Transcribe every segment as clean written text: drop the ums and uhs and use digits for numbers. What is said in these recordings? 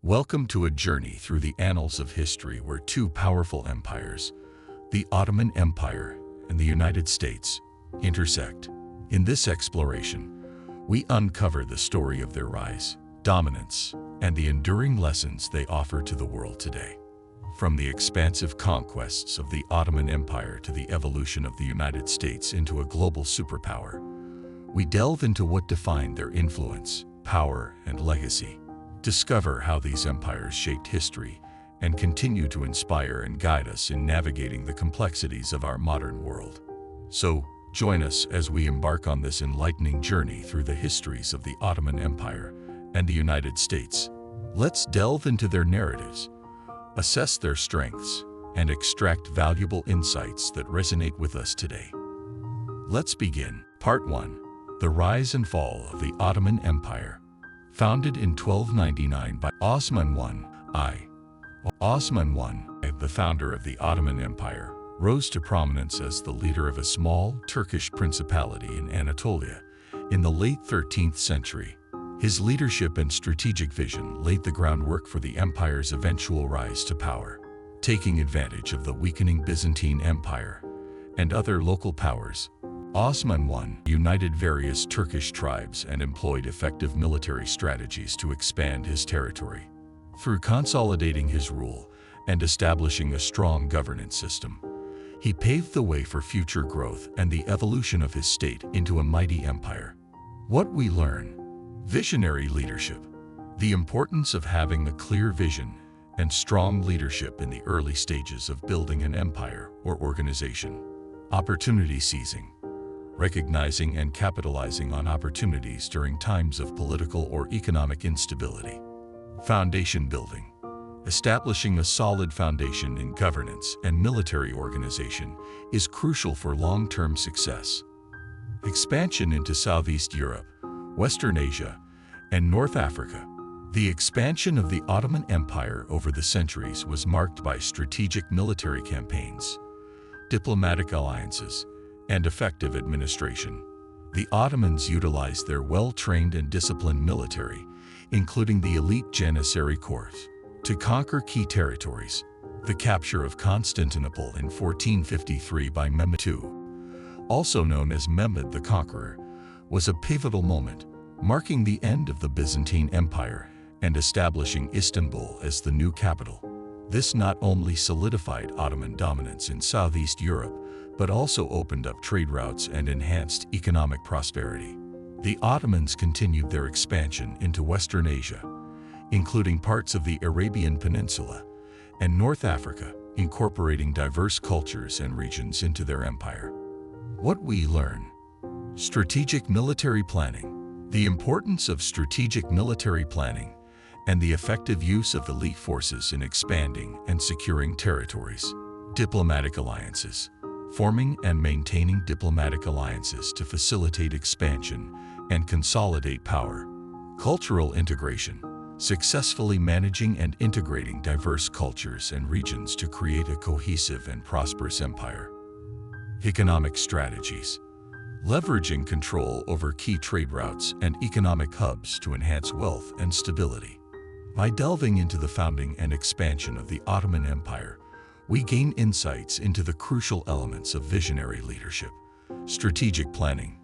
Welcome to a journey through the annals of history where two powerful empires, the Ottoman Empire and the United States, intersect. In this exploration, we uncover the story of their rise, dominance, and the enduring lessons they offer to the world today. From the expansive conquests of the Ottoman Empire to the evolution of the United States into a global superpower, we delve into what defined their influence, power, and legacy. Discover how these empires shaped history and continue to inspire and guide us in navigating the complexities of our modern world. So, join us as we embark on this enlightening journey through the histories of the Ottoman Empire and the United States. Let's delve into their narratives, assess their strengths, and extract valuable insights that resonate with us today. Let's begin. Part 1. The Rise and Fall of the Ottoman Empire. Founded in 1299 by Osman I. Osman I, the founder of the Ottoman Empire, rose to prominence as the leader of a small Turkish principality in Anatolia in the late 13th century. His leadership and strategic vision laid the groundwork for the empire's eventual rise to power. Taking advantage of the weakening Byzantine Empire and other local powers, Osman I united various Turkish tribes and employed effective military strategies to expand his territory. Through consolidating his rule and establishing a strong governance system, he paved the way for future growth and the evolution of his state into a mighty empire. What we learn: visionary leadership. The importance of having a clear vision and strong leadership in the early stages of building an empire or organization. Opportunity seizing. Recognizing and capitalizing on opportunities during times of political or economic instability. Foundation building. Establishing a solid foundation in governance and military organization is crucial for long-term success. Expansion into Southeast Europe, Western Asia, and North Africa. The expansion of the Ottoman Empire over the centuries was marked by strategic military campaigns, diplomatic alliances, and effective administration. The Ottomans utilized their well-trained and disciplined military, including the elite Janissary Corps, to conquer key territories. The capture of Constantinople in 1453 by Mehmed II, also known as Mehmed the Conqueror, was a pivotal moment, marking the end of the Byzantine Empire and establishing Istanbul as the new capital. This not only solidified Ottoman dominance in Southeast Europe, but also opened up trade routes and enhanced economic prosperity. The Ottomans continued their expansion into Western Asia, including parts of the Arabian Peninsula and North Africa, incorporating diverse cultures and regions into their empire. What we learn: strategic military planning. The importance of strategic military planning and the effective use of elite forces in expanding and securing territories. Diplomatic alliances. Forming and maintaining diplomatic alliances to facilitate expansion and consolidate power. Cultural integration. Successfully managing and integrating diverse cultures and regions to create a cohesive and prosperous empire. Economic strategies. Leveraging control over key trade routes and economic hubs to enhance wealth and stability. By delving into the founding and expansion of the Ottoman Empire, we gain insights into the crucial elements of visionary leadership, strategic planning,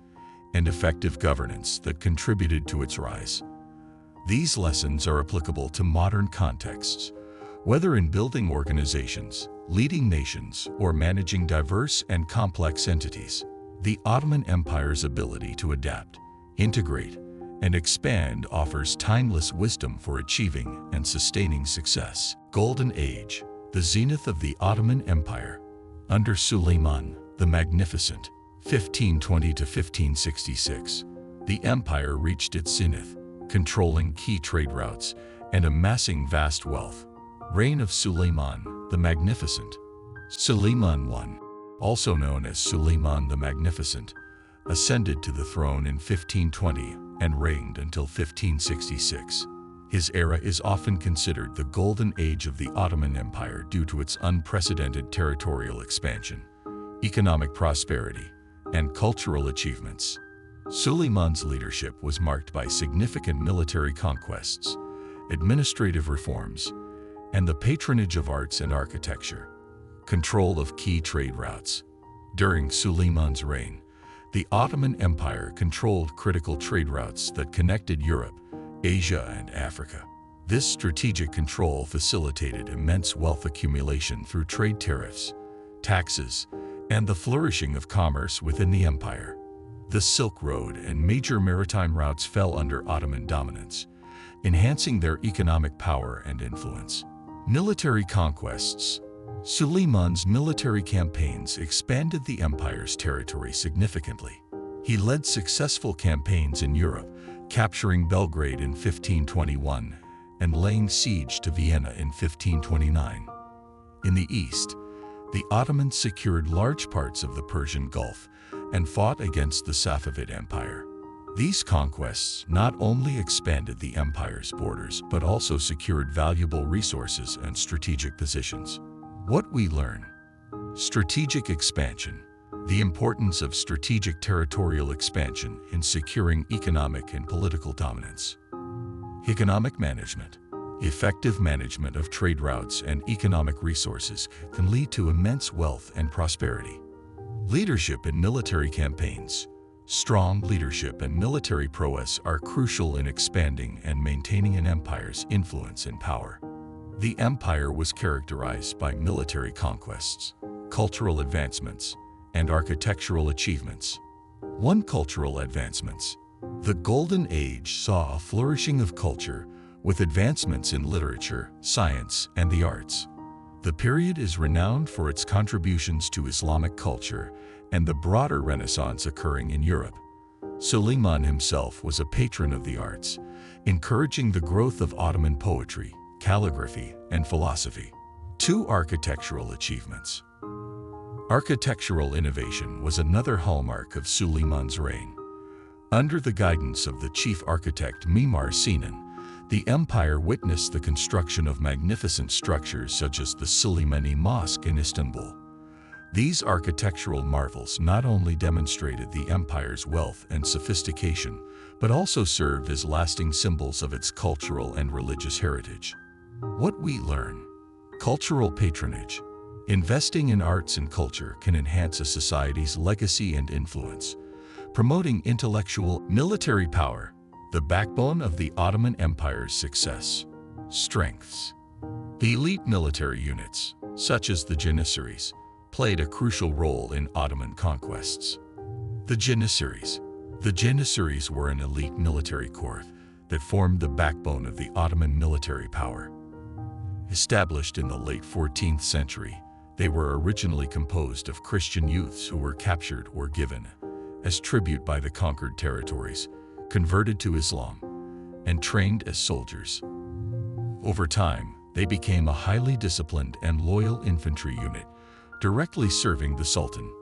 and effective governance that contributed to its rise. These lessons are applicable to modern contexts, whether in building organizations, leading nations, or managing diverse and complex entities. The Ottoman Empire's ability to adapt, integrate, and expand offers timeless wisdom for achieving and sustaining success. Golden Age. The zenith of the Ottoman Empire. Under Suleiman the Magnificent, 1520 to 1566, the empire reached its zenith, controlling key trade routes and amassing vast wealth. Reign of Suleiman the Magnificent. Suleiman I, also known as Suleiman the Magnificent, ascended to the throne in 1520 and reigned until 1566. His era is often considered the golden age of the Ottoman Empire due to its unprecedented territorial expansion, economic prosperity, and cultural achievements. Suleiman's leadership was marked by significant military conquests administrative reforms, and the patronage of arts and architecture. Control of key trade routes. During Suleiman's reign, the Ottoman Empire controlled critical trade routes that connected Europe, Asia, and Africa. This strategic control facilitated immense wealth accumulation through trade tariffs, taxes, and the flourishing of commerce within the empire. The Silk Road and major maritime routes fell under Ottoman dominance, enhancing their economic power and influence. Military conquests. Suleiman's military campaigns expanded the empire's territory significantly. He led successful campaigns in Europe, capturing Belgrade in 1521 and laying siege to Vienna in 1529. In the east, the Ottomans secured large parts of the Persian Gulf and fought against the Safavid Empire. These conquests not only expanded the empire's borders but also secured valuable resources and strategic positions. What we learn: strategic expansion. The importance of strategic territorial expansion in securing economic and political dominance. Economic management. Effective management of trade routes and economic resources can lead to immense wealth and prosperity. Leadership in military campaigns. Strong leadership and military prowess are crucial in expanding and maintaining an empire's influence and power. The empire was characterized by military conquests, cultural advancements, and architectural achievements. Cultural advancements. The Golden Age saw a flourishing of culture, with advancements in literature, science, and the arts. The period is renowned for its contributions to Islamic culture and the broader Renaissance occurring in Europe. Suleiman himself was a patron of the arts, encouraging the growth of Ottoman poetry, calligraphy, and philosophy. Architectural achievements. Architectural innovation was another hallmark of Suleiman's reign. Under the guidance of the chief architect Mimar Sinan, the empire witnessed the construction of magnificent structures such as the Süleymaniye Mosque in Istanbul. These architectural marvels not only demonstrated the empire's wealth and sophistication, but also served as lasting symbols of its cultural and religious heritage. What we learn: cultural patronage. Investing in arts and culture can enhance a society's legacy and influence, promoting intellectual, military power, the backbone of the Ottoman Empire's success. Strengths. The elite military units, such as the Janissaries, played a crucial role in Ottoman conquests. The Janissaries. The Janissaries were an elite military corps that formed the backbone of the Ottoman military power. Established in the late 14th century, they were originally composed of Christian youths who were captured or given as tribute by the conquered territories, converted to Islam, and trained as soldiers. Over time, they became a highly disciplined and loyal infantry unit, directly serving the Sultan.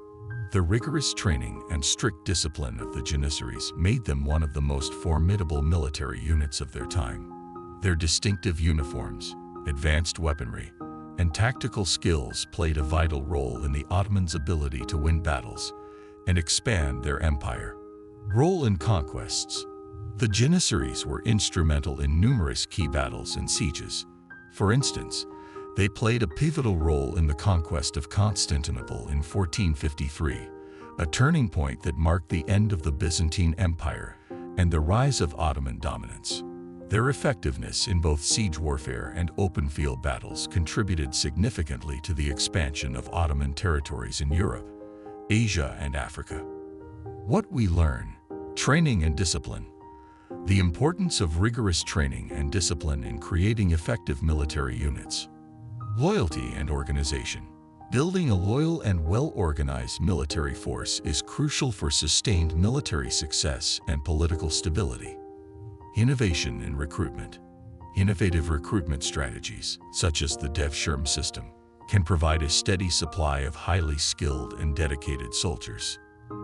The rigorous training and strict discipline of the Janissaries made them one of the most formidable military units of their time. Their distinctive uniforms, advanced weaponry, and tactical skills played a vital role in the Ottomans' ability to win battles and expand their empire. Role in conquests. The Janissaries were instrumental in numerous key battles and sieges. For instance, they played a pivotal role in the conquest of Constantinople in 1453, a turning point that marked the end of the Byzantine Empire and the rise of Ottoman dominance. Their effectiveness in both siege warfare and open field battles contributed significantly to the expansion of Ottoman territories in Europe, Asia, and Africa. What we learn: training and discipline. The importance of rigorous training and discipline in creating effective military units. Loyalty and organization. Building a loyal and well-organized military force is crucial for sustained military success and political stability. Innovation in recruitment. Innovative recruitment strategies, such as the Devshirme system, can provide a steady supply of highly skilled and dedicated soldiers.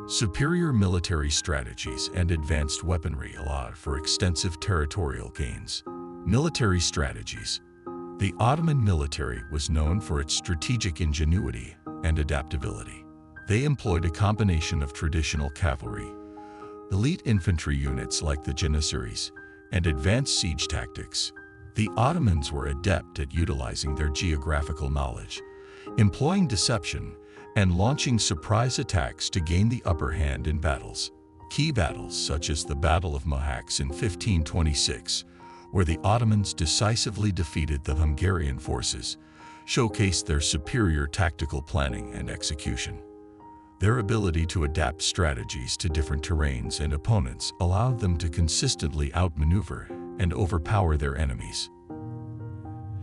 Superior military strategies and advanced weaponry allow for extensive territorial gains. Military strategies. The Ottoman military was known for its strategic ingenuity and adaptability. They employed a combination of traditional cavalry, elite infantry units like the Janissaries, and advanced siege tactics. The Ottomans were adept at utilizing their geographical knowledge, employing deception, and launching surprise attacks to gain the upper hand in battles. Key battles such as the Battle of Mohacs in 1526, where the Ottomans decisively defeated the Hungarian forces, showcased their superior tactical planning and execution. Their ability to adapt strategies to different terrains and opponents allowed them to consistently outmaneuver and overpower their enemies.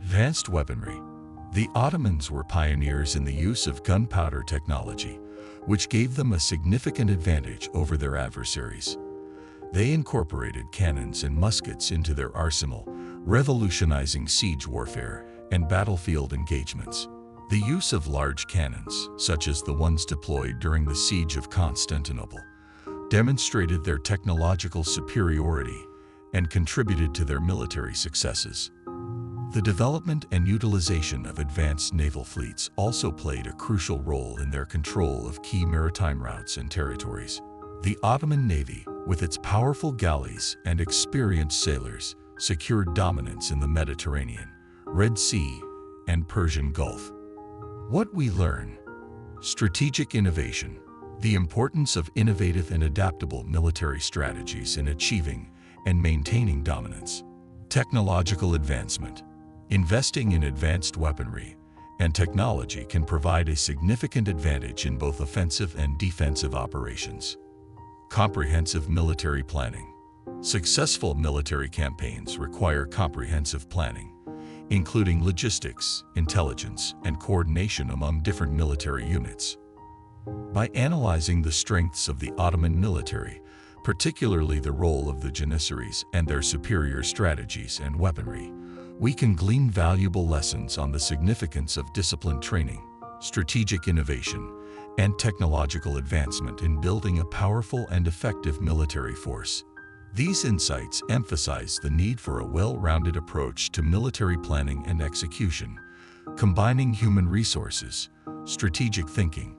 Advanced weaponry. The Ottomans were pioneers in the use of gunpowder technology, which gave them a significant advantage over their adversaries. They incorporated cannons and muskets into their arsenal, revolutionizing siege warfare and battlefield engagements. The use of large cannons, such as the ones deployed during the Siege of Constantinople, demonstrated their technological superiority and contributed to their military successes. The development and utilization of advanced naval fleets also played a crucial role in their control of key maritime routes and territories. The Ottoman Navy, with its powerful galleys and experienced sailors, secured dominance in the Mediterranean, Red Sea, and Persian Gulf. What we learn: strategic innovation, the importance of innovative and adaptable military strategies in achieving and maintaining dominance. Technological advancement. Investing in advanced weaponry and technology can provide a significant advantage in both offensive and defensive operations. Comprehensive military planning. Successful military campaigns require comprehensive planning, including logistics, intelligence, and coordination among different military units. By analyzing the strengths of the Ottoman military, particularly the role of the Janissaries and their superior strategies and weaponry, we can glean valuable lessons on the significance of disciplined training, strategic innovation, and technological advancement in building a powerful and effective military force. These insights emphasize the need for a well-rounded approach to military planning and execution, combining human resources, strategic thinking,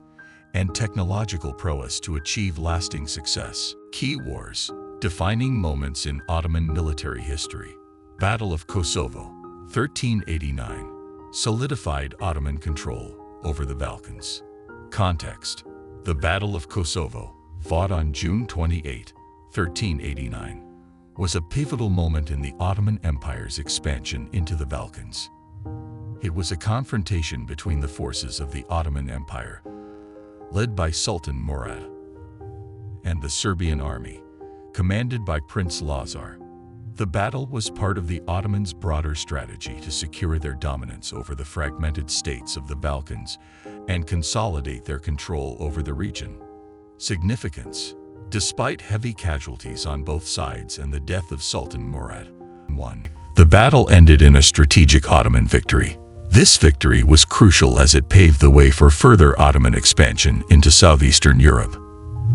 and technological prowess to achieve lasting success. Key wars. Defining moments in Ottoman military history. Battle of Kosovo, 1389, solidified Ottoman control over the Balkans. Context. The Battle of Kosovo, fought on June 28, 1389, was a pivotal moment in the Ottoman Empire's expansion into the Balkans. It was a confrontation between the forces of the Ottoman Empire, led by Sultan Murad, and the Serbian army, commanded by Prince Lazar. The battle was part of the Ottomans' broader strategy to secure their dominance over the fragmented states of the Balkans and consolidate their control over the region. Significance. Despite heavy casualties on both sides and the death of Sultan Murad I, the battle ended in a strategic Ottoman victory. This victory was crucial as it paved the way for further Ottoman expansion into southeastern Europe.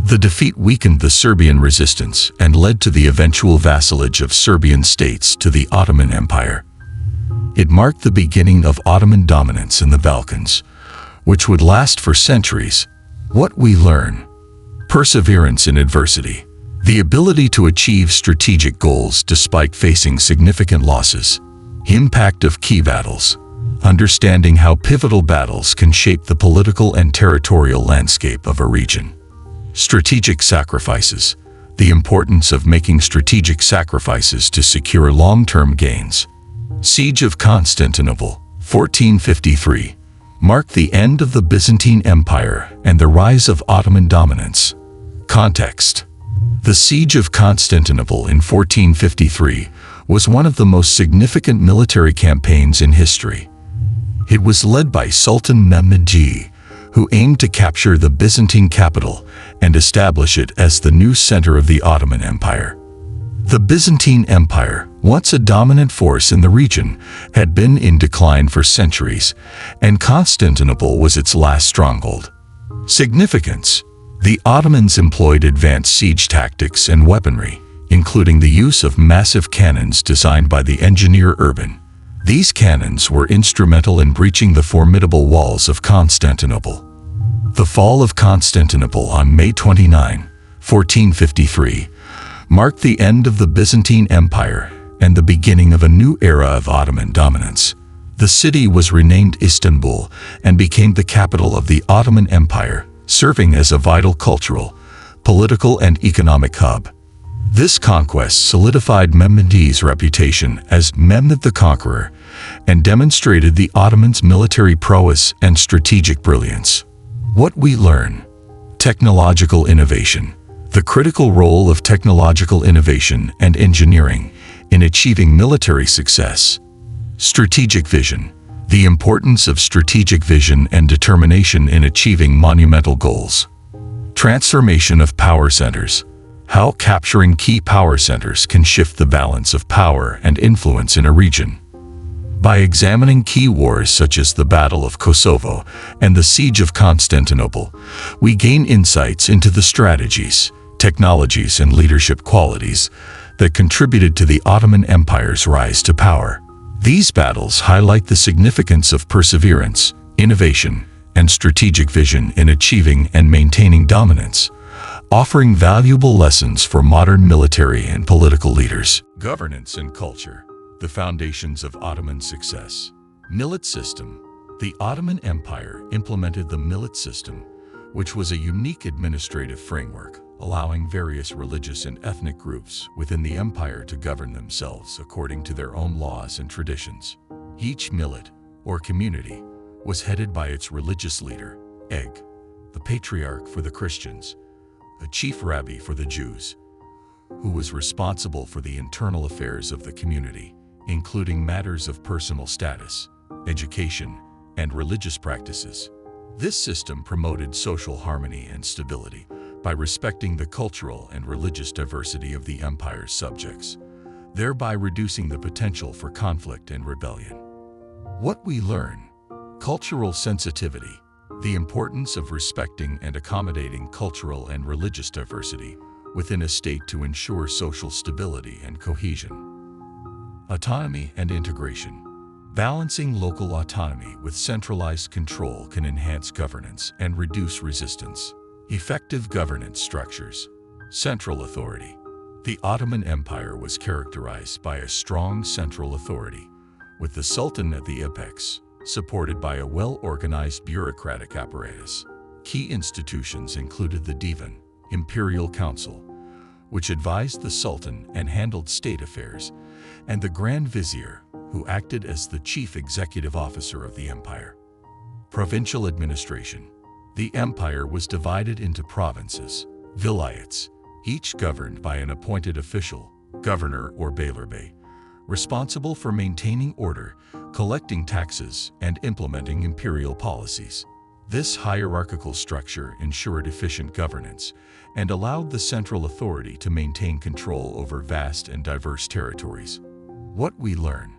The defeat weakened the Serbian resistance and led to the eventual vassalage of Serbian states to the Ottoman Empire. It marked the beginning of Ottoman dominance in the Balkans, which would last for centuries. What we learn: perseverance in adversity, the ability to achieve strategic goals despite facing significant losses. Impact of key battles, understanding how pivotal battles can shape the political and territorial landscape of a region. Strategic sacrifices, the importance of making strategic sacrifices to secure long-term gains. Siege of Constantinople, 1453, marked the end of the Byzantine Empire and the rise of Ottoman dominance. Context. The Siege of Constantinople in 1453 was one of the most significant military campaigns in history. It was led by Sultan Mehmed II, who aimed to capture the Byzantine capital and establish it as the new center of the Ottoman Empire. The Byzantine Empire, once a dominant force in the region, had been in decline for centuries, and Constantinople was its last stronghold. Significance. The Ottomans employed advanced siege tactics and weaponry, including the use of massive cannons designed by the engineer Urban. These cannons were instrumental in breaching the formidable walls of Constantinople. The fall of Constantinople on May 29, 1453, marked the end of the Byzantine Empire and the beginning of a new era of Ottoman dominance. The city was renamed Istanbul and became the capital of the Ottoman Empire, serving as a vital cultural, political, and economic hub. This conquest solidified Mehmed's reputation as Mehmed the Conqueror and demonstrated the Ottomans' military prowess and strategic brilliance. What we learn: technological innovation. The critical role of technological innovation and engineering in achieving military success. Strategic vision. The importance of strategic vision and determination in achieving monumental goals. Transformation of power centers. How capturing key power centers can shift the balance of power and influence in a region. By examining key wars such as the Battle of Kosovo and the Siege of Constantinople, we gain insights into the strategies, technologies, and leadership qualities that contributed to the Ottoman Empire's rise to power. These battles highlight the significance of perseverance, innovation, and strategic vision in achieving and maintaining dominance, offering valuable lessons for modern military and political leaders. Governance and culture. The foundations of Ottoman success. Millet system. The Ottoman Empire implemented the millet system, which was a unique administrative framework, allowing various religious and ethnic groups within the empire to govern themselves according to their own laws and traditions. Each millet, or community, was headed by its religious leader, the patriarch for the Christians, a chief rabbi for the Jews, who was responsible for the internal affairs of the community, including matters of personal status, education, and religious practices. This system promoted social harmony and stability by respecting the cultural and religious diversity of the empire's subjects, thereby reducing the potential for conflict and rebellion. What we learn: cultural sensitivity. The importance of respecting and accommodating cultural and religious diversity within a state to ensure social stability and cohesion. Autonomy and integration. Balancing local autonomy with centralized control can enhance governance and reduce resistance. Effective governance structures. Central authority. The Ottoman Empire was characterized by a strong central authority, with the Sultan at the apex, supported by a well-organized bureaucratic apparatus. Key institutions included the Divan, Imperial Council, which advised the Sultan and handled state affairs, and the Grand Vizier, who acted as the chief executive officer of the empire. Provincial administration. The empire was divided into provinces, vilayets, each governed by an appointed official, governor or beylerbey, responsible for maintaining order, collecting taxes, and implementing imperial policies. This hierarchical structure ensured efficient governance and allowed the central authority to maintain control over vast and diverse territories. What we learn: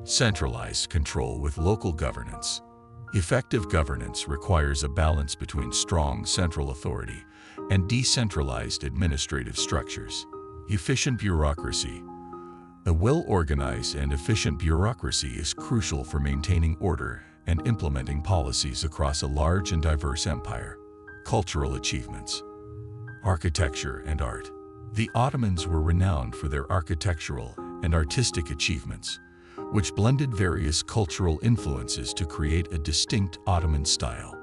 centralized control with local governance. Effective governance requires a balance between strong central authority and decentralized administrative structures. Efficient bureaucracy. A well-organized and efficient bureaucracy is crucial for maintaining order and implementing policies across a large and diverse empire. Cultural achievements. Architecture and art. The Ottomans were renowned for their architectural and artistic achievements, which blended various cultural influences to create a distinct Ottoman style.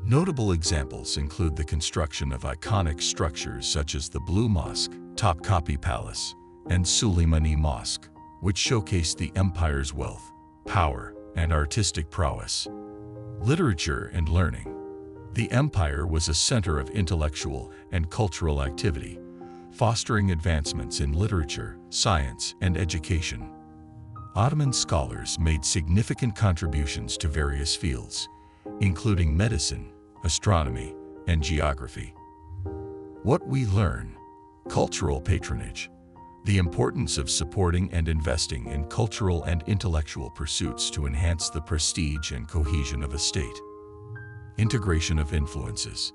Notable examples include the construction of iconic structures such as the Blue Mosque, Topkapi Palace, and Suleimani Mosque, which showcased the empire's wealth, power, and artistic prowess. Literature and learning. The empire was a center of intellectual and cultural activity, fostering advancements in literature, science, and education. Ottoman scholars made significant contributions to various fields, including medicine, astronomy, and geography. What we learn: cultural patronage. The importance of supporting and investing in cultural and intellectual pursuits to enhance the prestige and cohesion of a state. Integration of influences.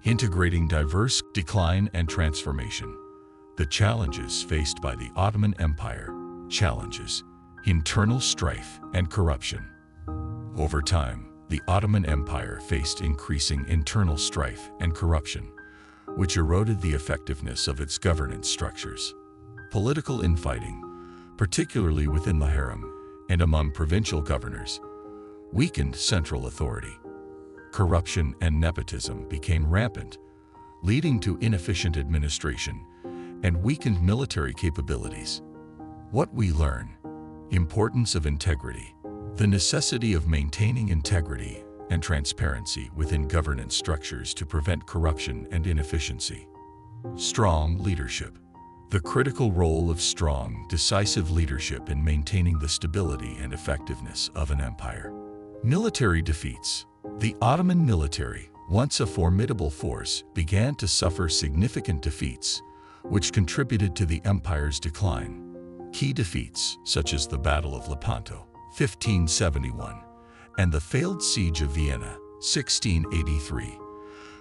Integrating diverse decline and transformation. The challenges faced by the Ottoman Empire. Challenges: internal strife and corruption. Over time, the Ottoman Empire faced increasing internal strife and corruption, which eroded the effectiveness of its governance structures. Political infighting. particularly within the harem and among provincial governors, weakened central authority. Corruption and nepotism became rampant, leading to inefficient administration and weakened military capabilities. What we learn: importance of integrity, the necessity of maintaining integrity and transparency within governance structures to prevent corruption and inefficiency. Strong leadership, the critical role of strong, decisive leadership in maintaining the stability and effectiveness of an empire. Military defeats. The Ottoman military, once a formidable force, began to suffer significant defeats, which contributed to the empire's decline. Key defeats, such as the Battle of Lepanto, 1571, and the failed Siege of Vienna, 1683,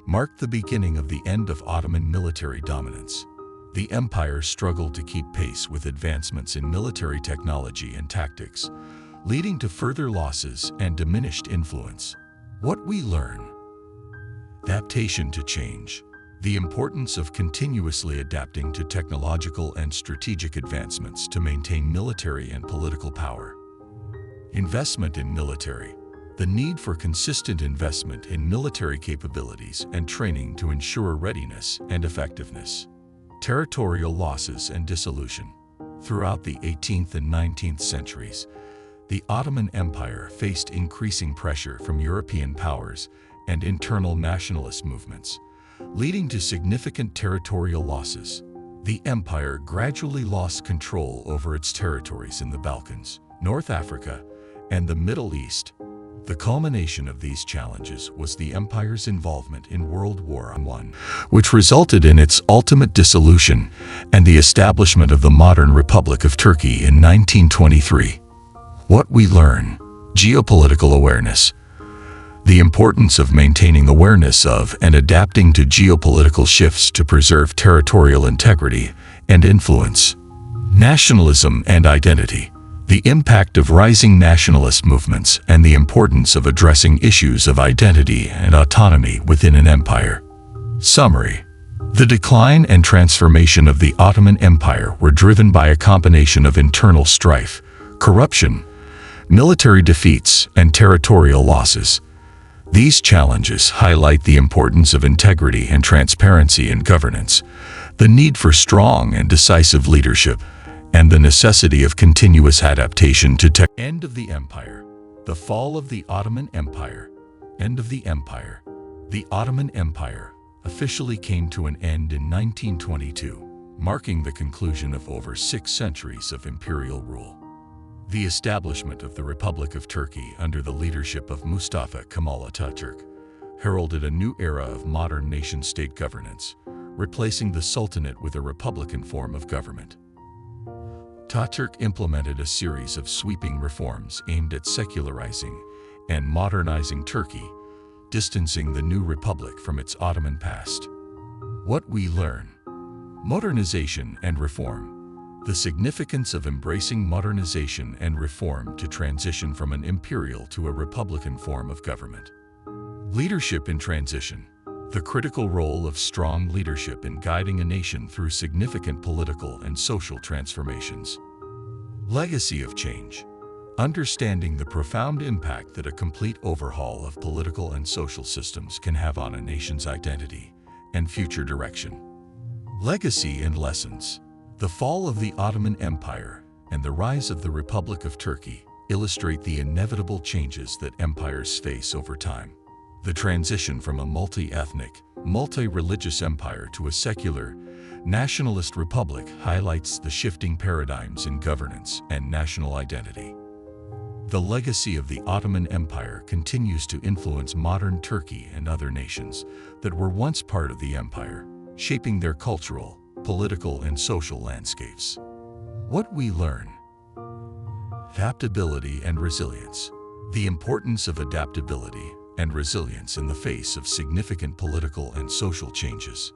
marked the beginning of the end of Ottoman military dominance. The empire struggled to keep pace with advancements in military technology and tactics, leading to further losses and diminished influence. What we learn: adaptation to change, the importance of continuously adapting to technological and strategic advancements to maintain military and political power. Investment in military, the need for consistent investment in military capabilities and training to ensure readiness and effectiveness. Territorial losses and dissolution. Throughout the 18th and 19th centuries, the Ottoman Empire faced increasing pressure from European powers and internal nationalist movements, leading to significant territorial losses. The empire gradually lost control over its territories in the Balkans, North Africa, and the Middle East. The culmination of these challenges was the empire's involvement in World War I, which resulted in its ultimate dissolution and the establishment of the modern Republic of Turkey in 1923. What we learn: geopolitical awareness, the importance of maintaining awareness of and adapting to geopolitical shifts to preserve territorial integrity and influence. Nationalism and identity, the impact of rising nationalist movements and the importance of addressing issues of identity and autonomy within an empire. Summary: the decline and transformation of the Ottoman Empire were driven by a combination of internal strife, corruption, military defeats, and territorial losses. These challenges highlight the importance of integrity and transparency in governance, the need for strong and decisive leadership, and the necessity of continuous adaptation to tech. End of the empire. The fall of the Ottoman Empire. End of the empire. The Ottoman Empire officially came to an end in 1922, marking the conclusion of over 6 centuries of imperial rule. The establishment of the Republic of Turkey under the leadership of Mustafa Kemal Atatürk heralded a new era of modern nation-state governance, replacing the Sultanate with a republican form of government. Atatürk implemented a series of sweeping reforms aimed at secularizing and modernizing Turkey, distancing the new republic from its Ottoman past. What we learn: modernization and reform, the significance of embracing modernization and reform to transition from an imperial to a republican form of government. Leadership in transition, the critical role of strong leadership in guiding a nation through significant political and social transformations. Legacy of change, understanding the profound impact that a complete overhaul of political and social systems can have on a nation's identity and future direction. Legacy and lessons. The fall of the Ottoman Empire and the rise of the Republic of Turkey illustrate the inevitable changes that empires face over time. The transition from a multi-ethnic, multi-religious empire to a secular, nationalist republic highlights the shifting paradigms in governance and national identity. The legacy of the Ottoman Empire continues to influence modern Turkey and other nations that were once part of the empire, shaping their cultural, political, and social landscapes. What we learn: adaptability and resilience, the importance of adaptability and resilience in the face of significant political and social changes.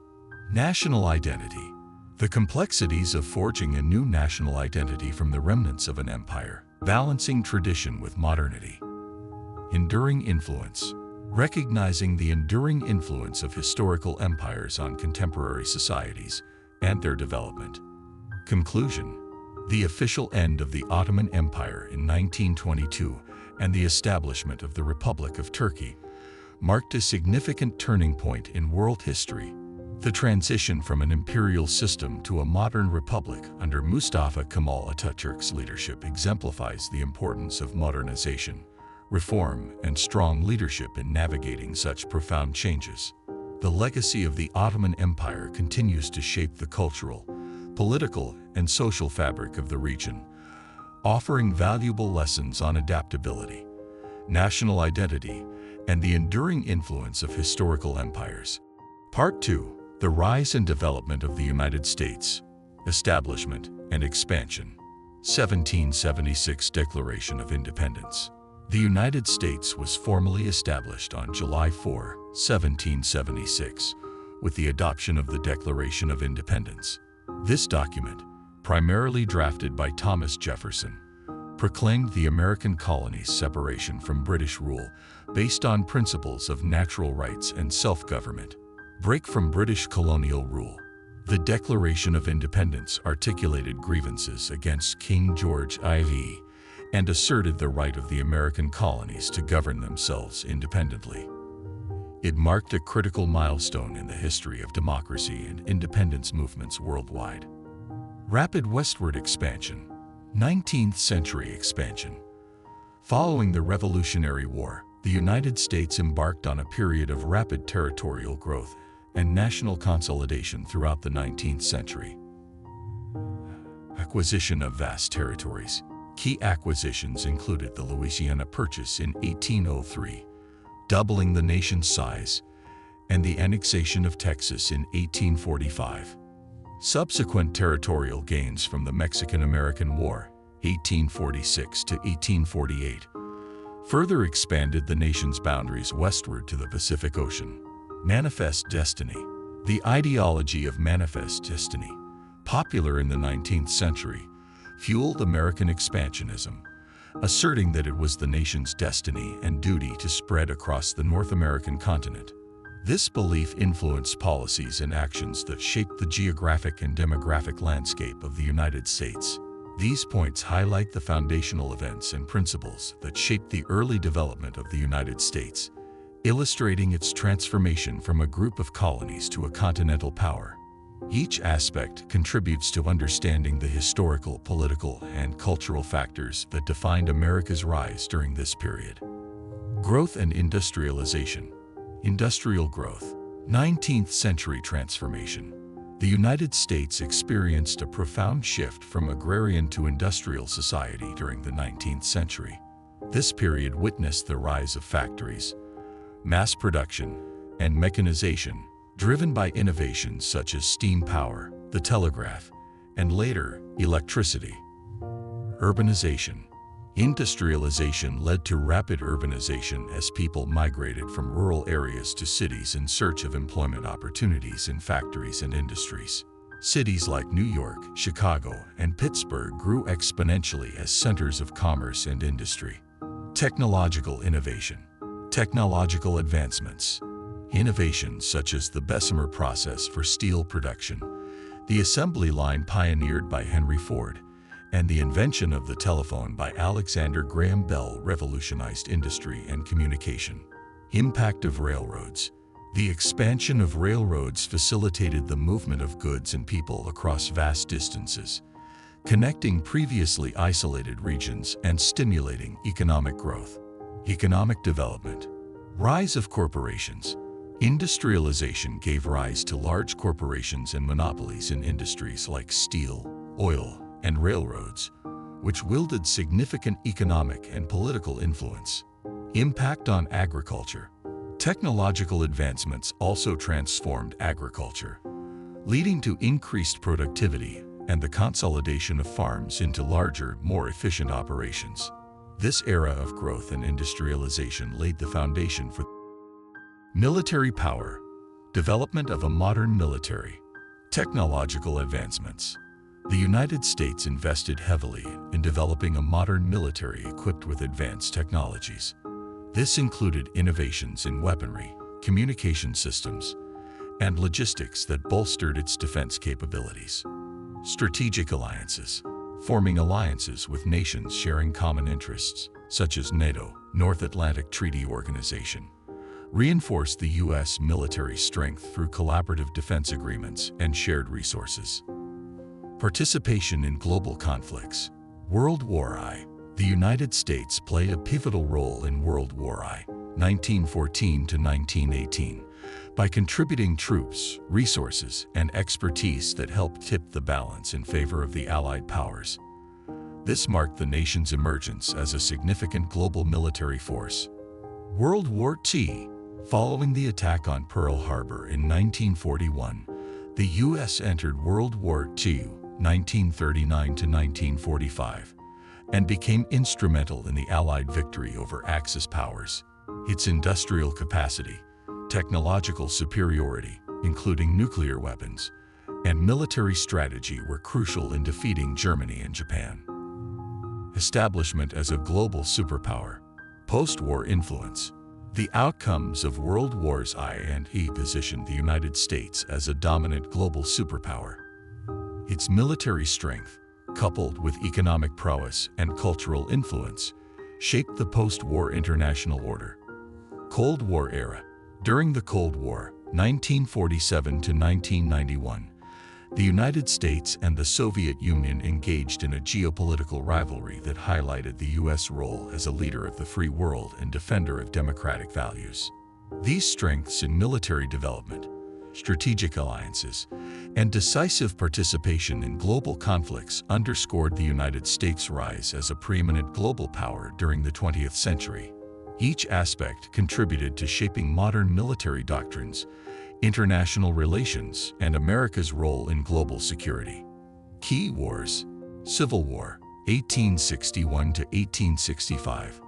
National identity, the complexities of forging a new national identity from the remnants of an empire, balancing tradition with modernity. Enduring influence, recognizing the enduring influence of historical empires on contemporary societies and their development. Conclusion: The official end of the Ottoman Empire in 1922 and the establishment of the Republic of Turkey marked a significant turning point in world history. The transition from an imperial system to a modern republic under Mustafa Kemal Atatürk's leadership exemplifies the importance of modernization, reform, and strong leadership in navigating such profound changes. The legacy of the Ottoman Empire continues to shape the cultural, political, and social fabric of the region, offering valuable lessons on adaptability, national identity, and the enduring influence of historical empires. Part 2. The Rise and Development of the United States, Establishment and Expansion. 1776 Declaration of Independence. The United States was formally established on July 4, 1776, with the adoption of the Declaration of Independence. This document, primarily drafted by Thomas Jefferson, proclaimed the American colonies' separation from British rule based on principles of natural rights and self-government. Break from British colonial rule. The Declaration of Independence articulated grievances against King George IV and asserted the right of the American colonies to govern themselves independently. It marked a critical milestone in the history of democracy and independence movements worldwide. Rapid westward expansion. 19th century expansion. Following the Revolutionary War, the United States embarked on a period of rapid territorial growth and national consolidation throughout the 19th century. Acquisition of vast territories. Key acquisitions included the Louisiana Purchase in 1803, doubling the nation's size, and the annexation of Texas in 1845. Subsequent territorial gains from the Mexican-American War, 1846 to 1848, further expanded the nation's boundaries westward to the Pacific Ocean. Manifest destiny. The ideology of manifest destiny, popular in the 19th century, fueled American expansionism, asserting that it was the nation's destiny and duty to spread across the North American continent. This belief influenced policies and actions that shaped the geographic and demographic landscape of the United States. These points highlight the foundational events and principles that shaped the early development of the United States, illustrating its transformation from a group of colonies to a continental power. Each aspect contributes to understanding the historical, political, and cultural factors that defined America's rise during this period. Growth and industrialization. Industrial growth. 19th century transformation. The United States experienced a profound shift from agrarian to industrial society during the 19th century. This period witnessed the rise of factories, mass production, and mechanization, driven by innovations such as steam power, the telegraph, and later, electricity. Urbanization. Industrialization led to rapid urbanization as people migrated from rural areas to cities in search of employment opportunities in factories and industries. Cities like New York, Chicago, and Pittsburgh grew exponentially as centers of commerce and industry. Technological innovation. Technological advancements. Innovations such as the Bessemer process for steel production, the assembly line pioneered by Henry Ford, and the invention of the telephone by Alexander Graham Bell revolutionized industry and communication. Impact of railroads. The expansion of railroads facilitated the movement of goods and people across vast distances, connecting previously isolated regions and stimulating economic growth. Economic development. Rise of corporations. Industrialization gave rise to large corporations and monopolies in industries like steel, oil, and railroads, which wielded significant economic and political influence. Impact on agriculture. Technological advancements also transformed agriculture, leading to increased productivity and the consolidation of farms into larger, more efficient operations. This era of growth and industrialization laid the foundation for military power. Development of a modern military. Technological advancements. The United States invested heavily in developing a modern military equipped with advanced technologies. This included innovations in weaponry, communication systems, and logistics that bolstered its defense capabilities. Strategic alliances. forming alliances with nations sharing common interests, such as NATO, North Atlantic Treaty Organization, reinforced the U.S. military strength through collaborative defense agreements and shared resources. Participation in global conflicts. World War I. The United States played a pivotal role in World War I, 1914 to 1918, by contributing troops, resources, and expertise that helped tip the balance in favor of the Allied powers. This marked the nation's emergence as a significant global military force. World War II. Following the attack on Pearl Harbor in 1941, the U.S. entered World War II, 1939 to 1945, and became instrumental in the Allied victory over Axis powers. Its industrial capacity, technological superiority, including nuclear weapons, and military strategy were crucial in defeating Germany and Japan. Establishment as a global superpower. Post-war influence. The outcomes of World Wars I and II positioned the United States as a dominant global superpower. Its military strength, coupled with economic prowess and cultural influence, shaped the post-war international order. Cold War era. During the Cold War, 1947 to 1991, the United States and the Soviet Union engaged in a geopolitical rivalry that highlighted the U.S. role as a leader of the free world and defender of democratic values. These strengths in military development, strategic alliances, and decisive participation in global conflicts underscored the United States' rise as a preeminent global power during the 20th century. Each aspect contributed to shaping modern military doctrines, international relations, and America's role in global security. Key wars. Civil War, 1861 to 1865.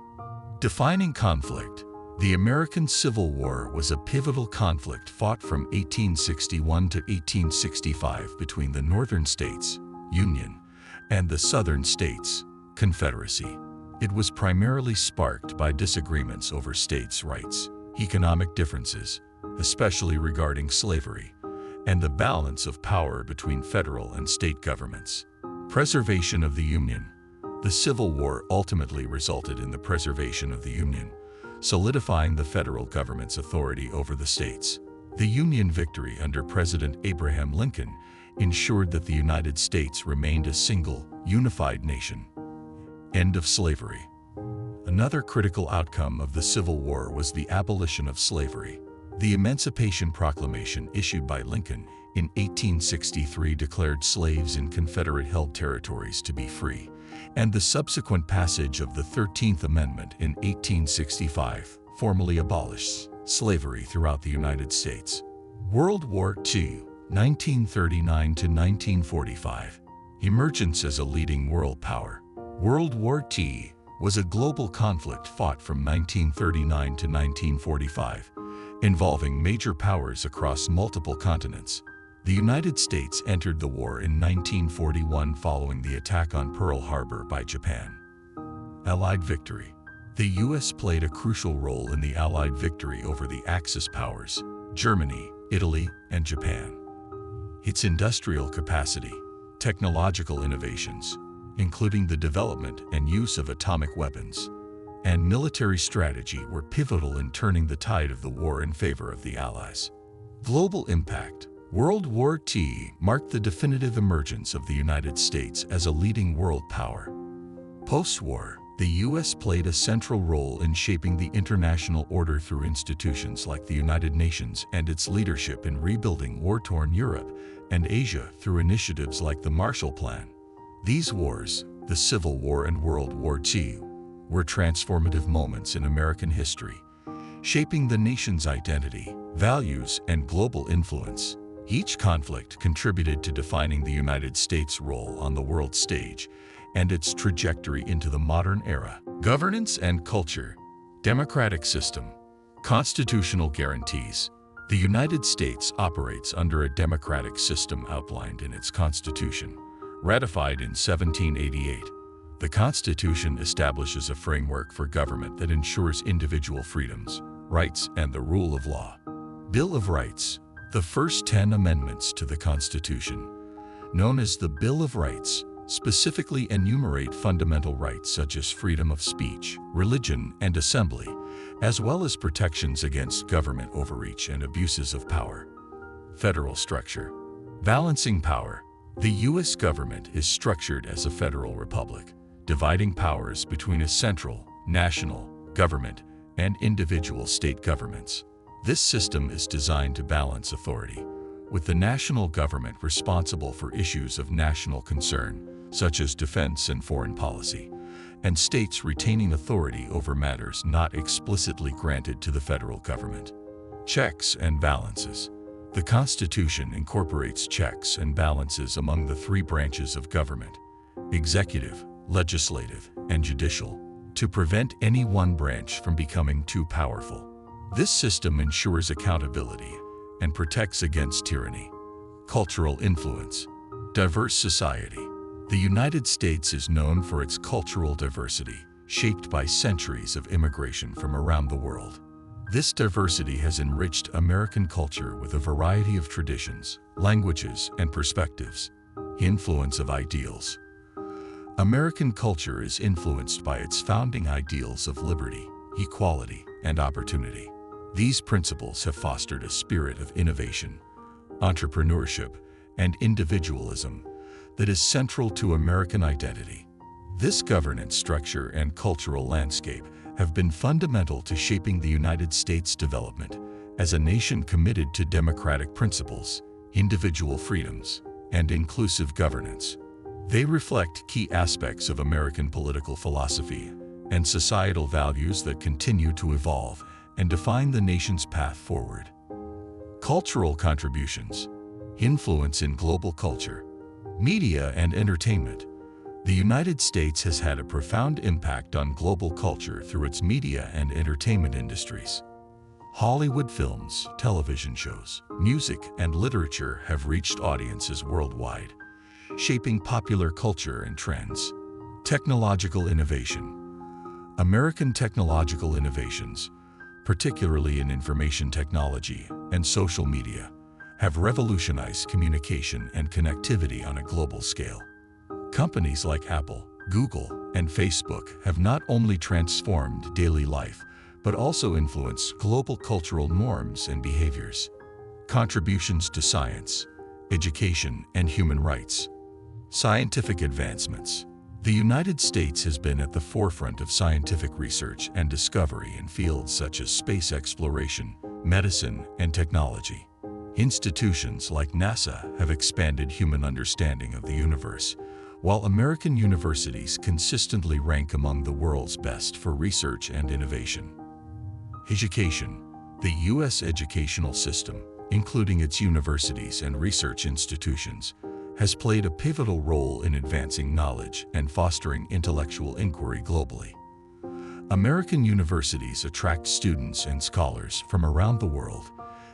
Defining conflict. The American Civil War was a pivotal conflict fought from 1861 to 1865 between the Northern States, Union, and the Southern States, Confederacy. It was primarily sparked by disagreements over states' rights, economic differences, especially regarding slavery, and the balance of power between federal and state governments. Preservation of the Union. The Civil War ultimately resulted in the preservation of the Union, solidifying the federal government's authority over the states. The Union victory under President Abraham Lincoln ensured that the United States remained a single, unified nation. End of slavery. Another critical outcome of the Civil War was the abolition of slavery. The Emancipation Proclamation issued by Lincoln in 1863 declared slaves in Confederate-held territories to be free, and the subsequent passage of the 13th Amendment in 1865 formally abolished slavery throughout the United States. World War II, 1939 to 1945. Emergence as a leading world power. World War II was a global conflict fought from 1939 to 1945, involving major powers across multiple continents. The United States entered the war in 1941 following the attack on Pearl Harbor by Japan. Allied victory. The U.S. played a crucial role in the Allied victory over the Axis powers, Germany, Italy, and Japan. Its industrial capacity, technological innovations, including the development and use of atomic weapons, and military strategy were pivotal in turning the tide of the war in favor of the Allies. Global impact. World War II marked the definitive emergence of the United States as a leading world power. Post-war, the U.S. played a central role in shaping the international order through institutions like the United Nations and its leadership in rebuilding war-torn Europe and Asia through initiatives like the Marshall Plan. These wars, the Civil War and World War II, were transformative moments in American history, shaping the nation's identity, values, and global influence. Each conflict contributed to defining the United States' role on the world stage and its trajectory into the modern era. Governance and culture. Democratic system. Constitutional guarantees. The United States operates under a democratic system outlined in its Constitution, ratified in 1788. The Constitution establishes a framework for government that ensures individual freedoms, rights, and the rule of law. Bill of Rights. The first 10 amendments to the Constitution, known as the Bill of Rights, specifically enumerate fundamental rights such as freedom of speech, religion, and assembly, as well as protections against government overreach and abuses of power. Federal structure. Balancing power. The U.S. government is structured as a federal republic, dividing powers between a central, national government and individual state governments. This system is designed to balance authority, with the national government responsible for issues of national concern, such as defense and foreign policy, and states retaining authority over matters not explicitly granted to the federal government. Checks and balances. The Constitution incorporates checks and balances among the three branches of government: executive, legislative, and judicial, to prevent any one branch from becoming too powerful. This system ensures accountability and protects against tyranny. Cultural influence. Diverse society. The United States is known for its cultural diversity, shaped by centuries of immigration from around the world. This diversity has enriched American culture with a variety of traditions, languages, and perspectives. Influence of ideals. American culture is influenced by its founding ideals of liberty, equality, and opportunity. These principles have fostered a spirit of innovation, entrepreneurship, and individualism that is central to American identity. This governance structure and cultural landscape have been fundamental to shaping the United States' development as a nation committed to democratic principles, individual freedoms, and inclusive governance. They reflect key aspects of American political philosophy and societal values that continue to evolve and define the nation's path forward. Cultural contributions. Influence in global culture. Media and entertainment. The United States has had a profound impact on global culture through its media and entertainment industries. Hollywood films, television shows, music, and literature have reached audiences worldwide, shaping popular culture and trends. Technological innovation. American technological innovations, particularly in information technology and social media, have revolutionized communication and connectivity on a global scale. Companies like Apple, Google, and Facebook have not only transformed daily life, but also influenced global cultural norms and behaviors. Contributions to science, education, and human rights. Scientific advancements. The United States has been at the forefront of scientific research and discovery in fields such as space exploration, medicine, and technology. Institutions like NASA have expanded human understanding of the universe, while American universities consistently rank among the world's best for research and innovation. Education. The U.S. educational system, including its universities and research institutions, has played a pivotal role in advancing knowledge and fostering intellectual inquiry globally. American universities attract students and scholars from around the world,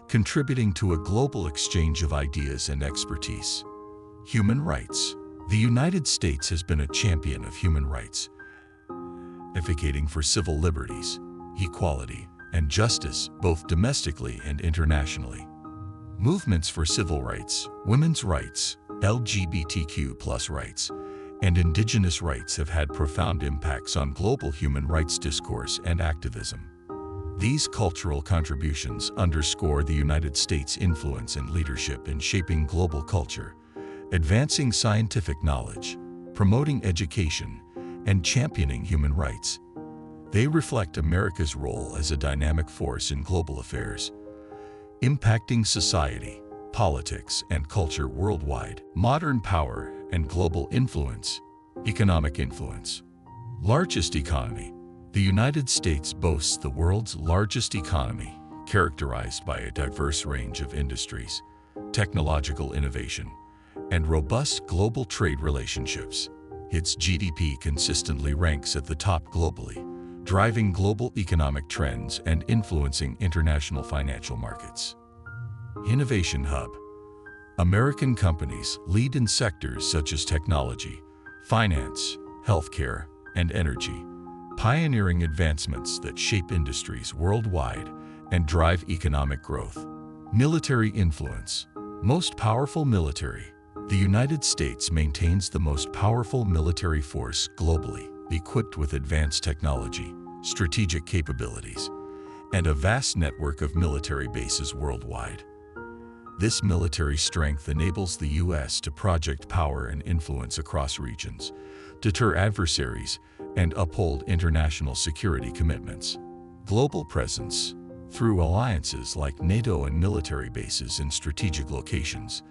contributing to a global exchange of ideas and expertise. Human rights. The United States has been a champion of human rights, advocating for civil liberties, equality, and justice both domestically and internationally. Movements for civil rights, women's rights, LGBTQ+ rights, and indigenous rights have had profound impacts on global human rights discourse and activism. These cultural contributions underscore the United States' influence and leadership in shaping global culture, advancing scientific knowledge, promoting education, and championing human rights. They reflect America's role as a dynamic force in global affairs, impacting society, politics, and culture worldwide. Modern power and global influence. Economic influence. Largest economy. The United States boasts the world's largest economy, characterized by a diverse range of industries, technological innovation, and robust global trade relationships. Its GDP consistently ranks at the top globally, driving global economic trends and influencing international financial markets. Innovation hub. American companies lead in sectors such as technology, finance, healthcare, and energy, pioneering advancements that shape industries worldwide and drive economic growth. Military influence. Most powerful military, The United States maintains the most powerful military force globally, equipped with advanced technology, strategic capabilities, and a vast network of military bases worldwide. This military strength enables the U.S. to project power and influence across regions, deter adversaries, and uphold international security commitments. Global presence. Through alliances like NATO and military bases in strategic locations,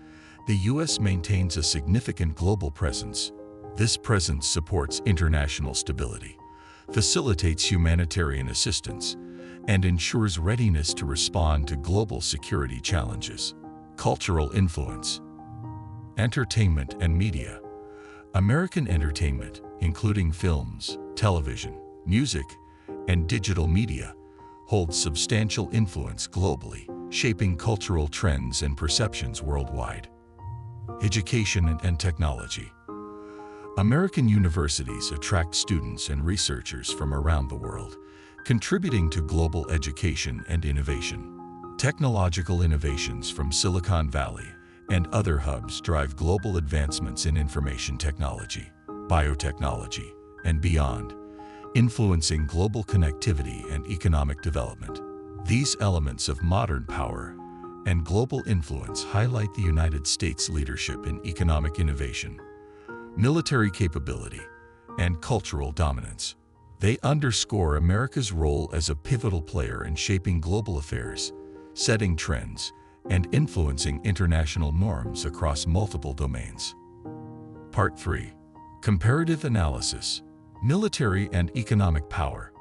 the U.S. maintains a significant global presence. This presence supports international stability, facilitates humanitarian assistance, and ensures readiness to respond to global security challenges. Cultural influence. Entertainment and media. American entertainment, including films, television, music, and digital media, holds substantial influence globally, shaping cultural trends and perceptions worldwide. Education and technology. American universities attract students and researchers from around the world, contributing to global education and innovation. Technological innovations from Silicon Valley and other hubs drive global advancements in information technology, biotechnology, and beyond, influencing global connectivity and economic development. These elements of modern power and global influence highlight the United States' leadership in economic innovation, military capability, and cultural dominance. They underscore America's role as a pivotal player in shaping global affairs, setting trends, and influencing international norms across multiple domains. Part 3. Comparative analysis. Military and economic power.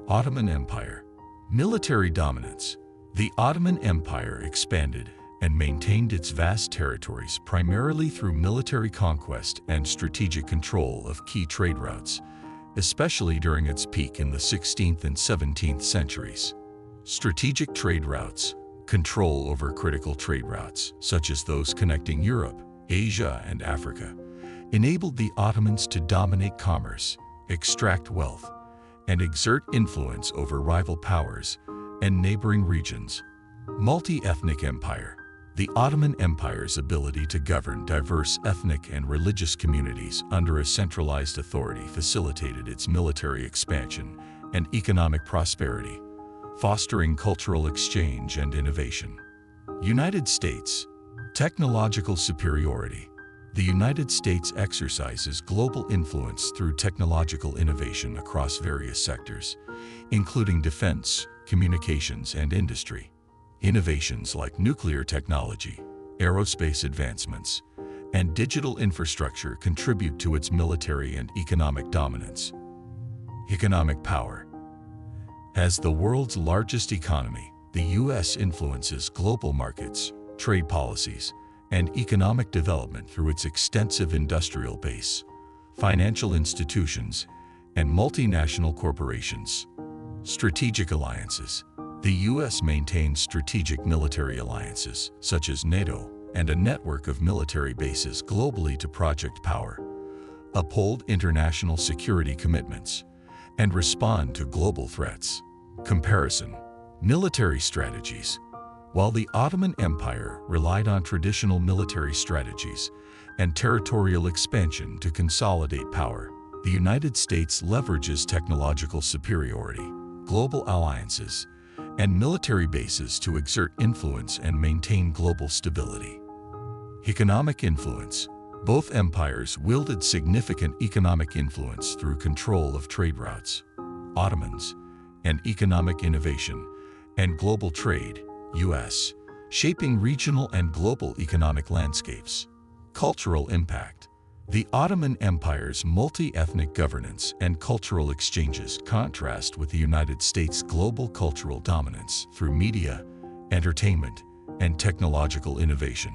Ottoman Empire. Military dominance. The Ottoman Empire expanded and maintained its vast territories primarily through military conquest and strategic control of key trade routes, especially during its peak in the 16th and 17th centuries. Strategic trade routes. Control over critical trade routes, such as those connecting Europe, Asia, and Africa, enabled the Ottomans to dominate commerce, extract wealth, and exert influence over rival powers and neighboring regions. Multi-ethnic empire. The Ottoman Empire's ability to govern diverse ethnic and religious communities under a centralized authority facilitated its military expansion and economic prosperity, fostering cultural exchange and innovation. United States. Technological superiority. The United States exercises global influence through technological innovation across various sectors, including defense, communications, and industry. Innovations like nuclear technology, aerospace advancements, and digital infrastructure contribute to its military and economic dominance. Economic power. As the world's largest economy, the U.S. influences global markets, trade policies, and economic development through its extensive industrial base, financial institutions, and multinational corporations. Strategic alliances. The U.S. maintains strategic military alliances, such as NATO, and a network of military bases globally to project power, uphold international security commitments, and respond to global threats. Comparison. Military strategies. While the Ottoman Empire relied on traditional military strategies and territorial expansion to consolidate power, the United States leverages technological superiority, global alliances, and military bases to exert influence and maintain global stability. Economic influence. Both empires wielded significant economic influence through control of trade routes, Ottomans, and economic innovation, and global trade, U.S., shaping regional and global economic landscapes. Cultural impact. The Ottoman Empire's multi-ethnic governance and cultural exchanges contrast with the United States' global cultural dominance through media, entertainment, and technological innovation.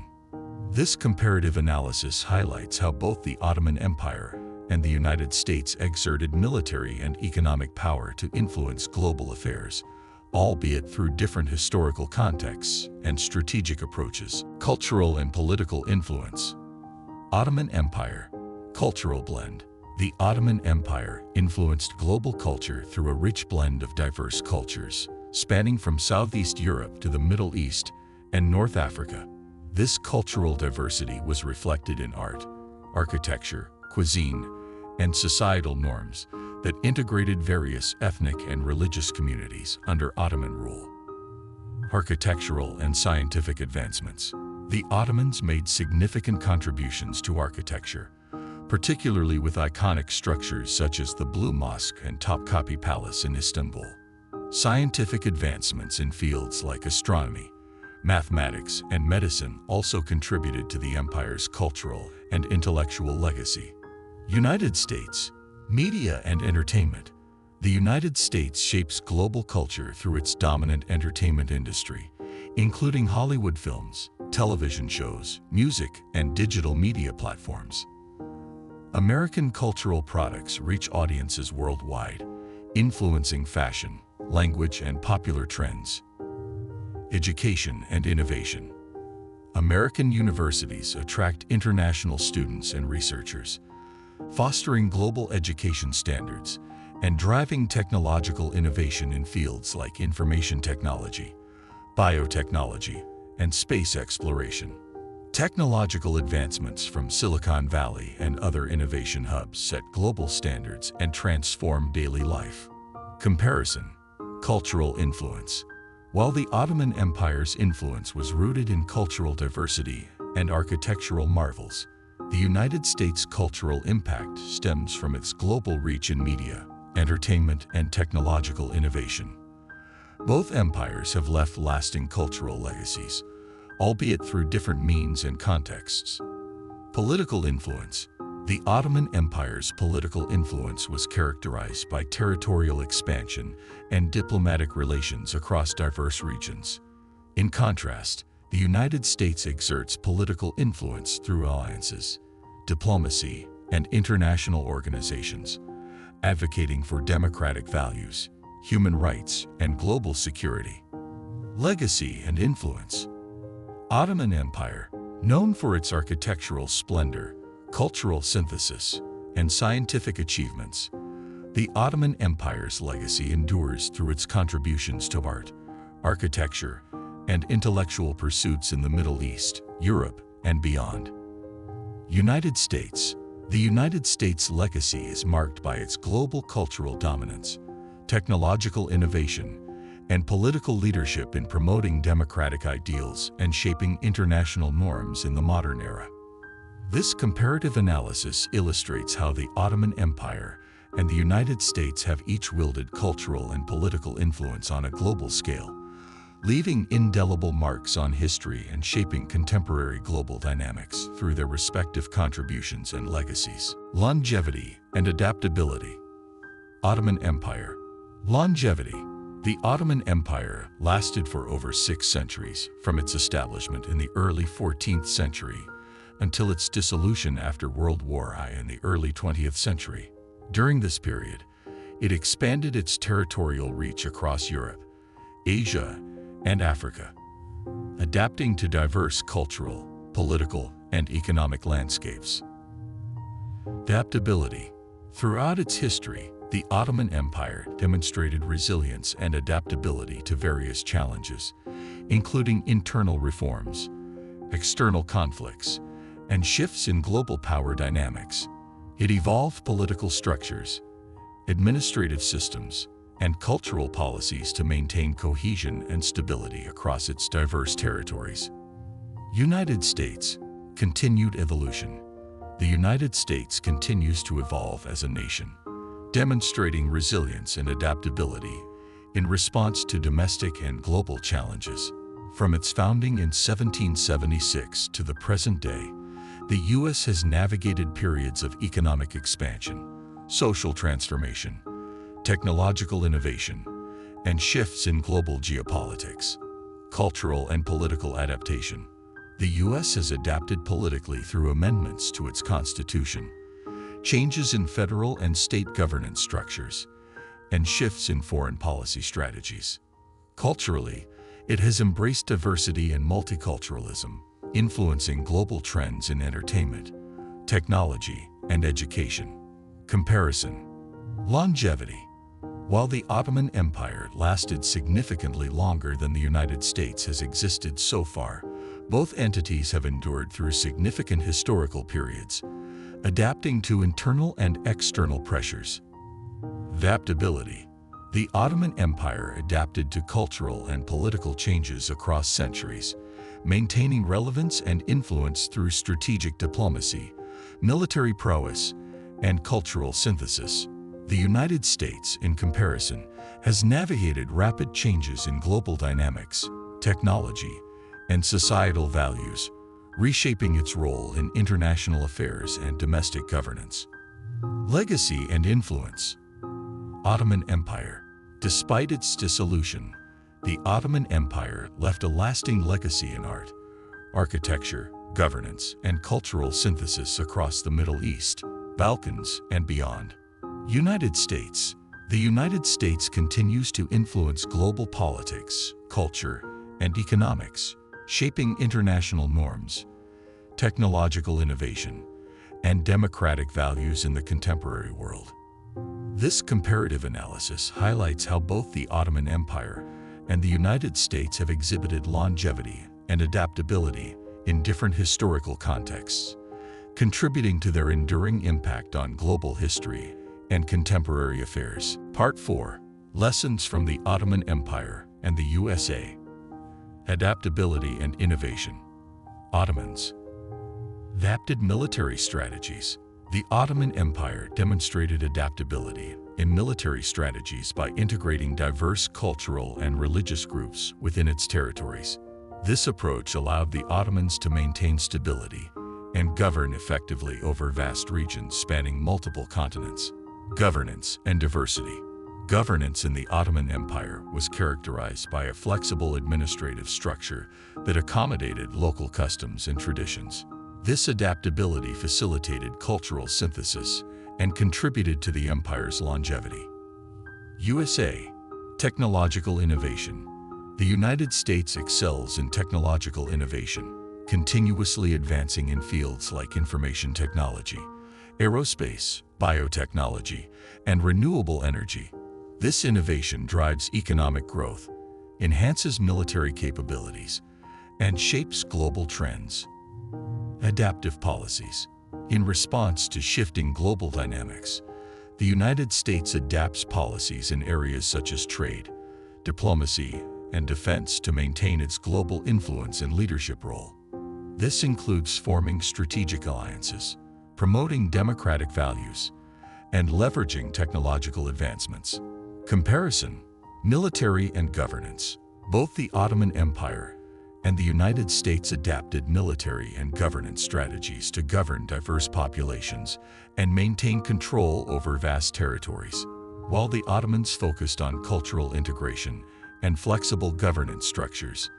This comparative analysis highlights how both the Ottoman Empire and the United States exerted military and economic power to influence global affairs, albeit through different historical contexts and strategic approaches. Cultural and political influence. Ottoman Empire. Cultural blend. The Ottoman Empire influenced global culture through a rich blend of diverse cultures, spanning from Southeast Europe to the Middle East and North Africa. This cultural diversity was reflected in art, architecture, cuisine, and societal norms that integrated various ethnic and religious communities under Ottoman rule. Architectural and scientific advancements. The Ottomans made significant contributions to architecture, particularly with iconic structures such as the Blue Mosque and Topkapi Palace in Istanbul. Scientific advancements in fields like astronomy, mathematics, and medicine also contributed to the empire's cultural and intellectual legacy. United States. Media and entertainment. The United States shapes global culture through its dominant entertainment industry, including Hollywood films, television shows, music, and digital media platforms. American cultural products reach audiences worldwide, influencing fashion, language, and popular trends. Education and innovation. American universities attract international students and researchers, fostering global education standards and driving technological innovation in fields like information technology, biotechnology, and space exploration. Technological advancements from Silicon Valley and other innovation hubs set global standards and transform daily life. Comparison. Cultural influence. While the Ottoman Empire's influence was rooted in cultural diversity and architectural marvels, the United States' cultural impact stems from its global reach in media, entertainment, and technological innovation. Both empires have left lasting cultural legacies, albeit through different means and contexts. Political influence. The Ottoman Empire's political influence was characterized by territorial expansion and diplomatic relations across diverse regions. In contrast, the United States exerts political influence through alliances, diplomacy, and international organizations, advocating for democratic values, human rights, and global security. Legacy and influence. Ottoman Empire, known for its architectural splendor, cultural synthesis, and scientific achievements, the Ottoman Empire's legacy endures through its contributions to art, architecture, and intellectual pursuits in the Middle East, Europe, and beyond. United States. The United States' legacy is marked by its global cultural dominance, technological innovation, and political leadership in promoting democratic ideals and shaping international norms in the modern era. This comparative analysis illustrates how the Ottoman Empire and the United States have each wielded cultural and political influence on a global scale, leaving indelible marks on history and shaping contemporary global dynamics through their respective contributions and legacies. Longevity and adaptability. Ottoman Empire. Longevity. The Ottoman Empire lasted for over 6 centuries, from its establishment in the early 14th century until its dissolution after World War I in the early 20th century. During this period, it expanded its territorial reach across Europe, Asia, and Africa, adapting to diverse cultural, political, and economic landscapes. Adaptability. Throughout its history, the Ottoman Empire demonstrated resilience and adaptability to various challenges, including internal reforms, external conflicts, and shifts in global power dynamics. It evolved political structures, administrative systems, and cultural policies to maintain cohesion and stability across its diverse territories. United States. Continued evolution. The United States continues to evolve as a nation, demonstrating resilience and adaptability in response to domestic and global challenges. From its founding in 1776 to the present day, the U.S. has navigated periods of economic expansion, social transformation, technological innovation, and shifts in global geopolitics. Cultural and political adaptation. The U.S. has adapted politically through amendments to its constitution, changes in federal and state governance structures, and shifts in foreign policy strategies. Culturally, it has embraced diversity and multiculturalism, influencing global trends in entertainment, technology, and education. Comparison. Longevity. While the Ottoman Empire lasted significantly longer than the United States has existed so far, Both entities have endured through significant historical periods, adapting to internal and external pressures. Adaptability. The Ottoman Empire adapted to cultural and political changes across centuries, maintaining relevance and influence through strategic diplomacy, military prowess, and cultural synthesis. The United States, in comparison, has navigated rapid changes in global dynamics, technology, and societal values, reshaping its role in international affairs and domestic governance. Legacy and influence. Ottoman Empire. Despite its dissolution, the Ottoman Empire left a lasting legacy in art, architecture, governance, and cultural synthesis across the Middle East, Balkans, and beyond. United States. The United States continues to influence global politics, culture, and economics, shaping international norms, technological innovation, and democratic values in the contemporary world. This comparative analysis highlights how both the Ottoman Empire and the United States have exhibited longevity and adaptability in different historical contexts, contributing to their enduring impact on global history and contemporary affairs. Part 4. Lessons from the Ottoman Empire and the USA. Adaptability and innovation. Ottomans. Adapted military strategies. The Ottoman Empire demonstrated adaptability in military strategies by integrating diverse cultural and religious groups within its territories. This approach allowed the Ottomans to maintain stability and govern effectively over vast regions spanning multiple continents. Governance and diversity. Governance in the Ottoman Empire was characterized by a flexible administrative structure that accommodated local customs and traditions. This adaptability facilitated cultural synthesis and contributed to the empire's longevity. USA. Technological innovation. The United States excels in technological innovation, continuously advancing in fields like information technology, aerospace, biotechnology, and renewable energy. This innovation drives economic growth, enhances military capabilities, and shapes global trends. Adaptive policies. In response to shifting global dynamics, the United States adapts policies in areas such as trade, diplomacy, and defense to maintain its global influence and leadership role. This includes forming strategic alliances, promoting democratic values, and leveraging technological advancements. Comparison. Military and governance. Both the Ottoman Empire and the United States adapted military and governance strategies to govern diverse populations and maintain control over vast territories. While the Ottomans focused on cultural integration and flexible governance structures,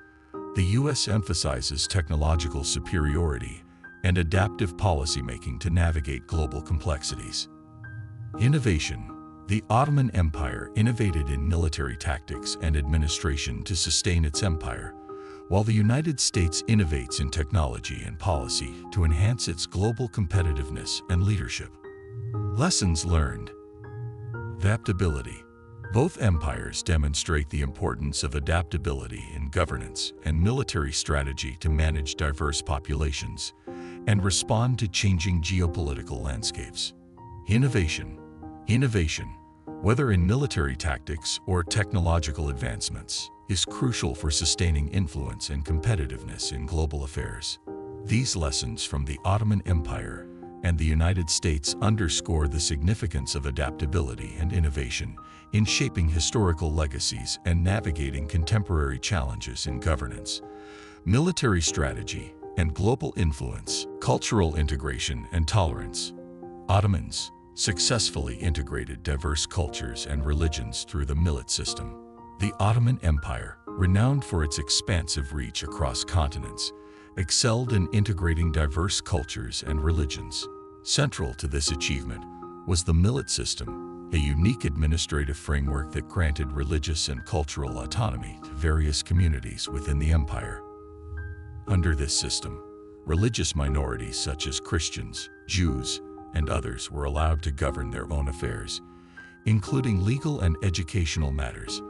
the U.S. emphasizes technological superiority and adaptive policymaking to navigate global complexities. Innovation. The Ottoman Empire innovated in military tactics and administration to sustain its empire, while the United States innovates in technology and policy to enhance its global competitiveness and leadership. Lessons learned. Adaptability. Both empires demonstrate the importance of adaptability in governance and military strategy to manage diverse populations and respond to changing geopolitical landscapes. Innovation. Innovation, whether in military tactics or technological advancements, is crucial for sustaining influence and competitiveness in global affairs. These lessons from the Ottoman Empire and the United States underscore the significance of adaptability and innovation in shaping historical legacies and navigating contemporary challenges in governance, military strategy, and global influence. Cultural integration and tolerance. Ottomans successfully integrated diverse cultures and religions through the millet system. The Ottoman Empire, renowned for its expansive reach across continents, excelled in integrating diverse cultures and religions. Central to this achievement was the millet system, a unique administrative framework that granted religious and cultural autonomy to various communities within the empire. Under this system, religious minorities such as Christians, Jews, and others were allowed to govern their own affairs, including legal and educational matters,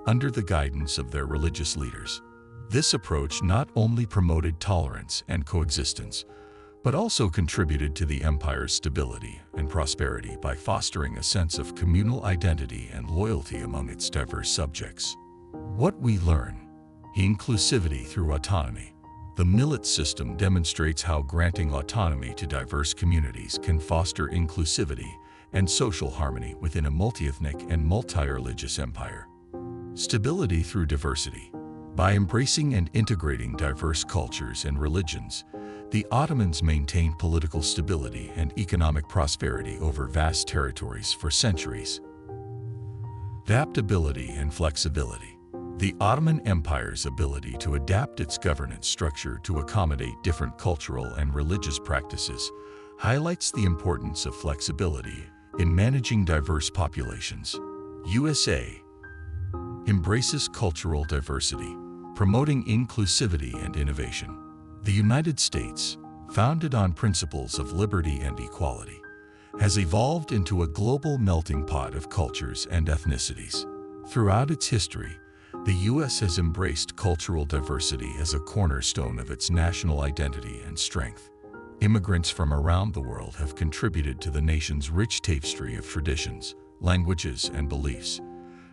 under the guidance of their religious leaders. This approach not only promoted tolerance and coexistence, but also contributed to the empire's stability and prosperity by fostering a sense of communal identity and loyalty among its diverse subjects. What we learn: inclusivity through autonomy. The millet system demonstrates how granting autonomy to diverse communities can foster inclusivity and social harmony within a multi-ethnic and multi-religious empire. Stability through diversity. By embracing and integrating diverse cultures and religions, the Ottomans maintained political stability and economic prosperity over vast territories for centuries. Adaptability and flexibility. The Ottoman Empire's ability to adapt its governance structure to accommodate different cultural and religious practices highlights the importance of flexibility in managing diverse populations. USA embraces cultural diversity, promoting inclusivity and innovation. The United States, founded on principles of liberty and equality, has evolved into a global melting pot of cultures and ethnicities. Throughout its history, the U.S. has embraced cultural diversity as a cornerstone of its national identity and strength. Immigrants from around the world have contributed to the nation's rich tapestry of traditions, languages, and beliefs,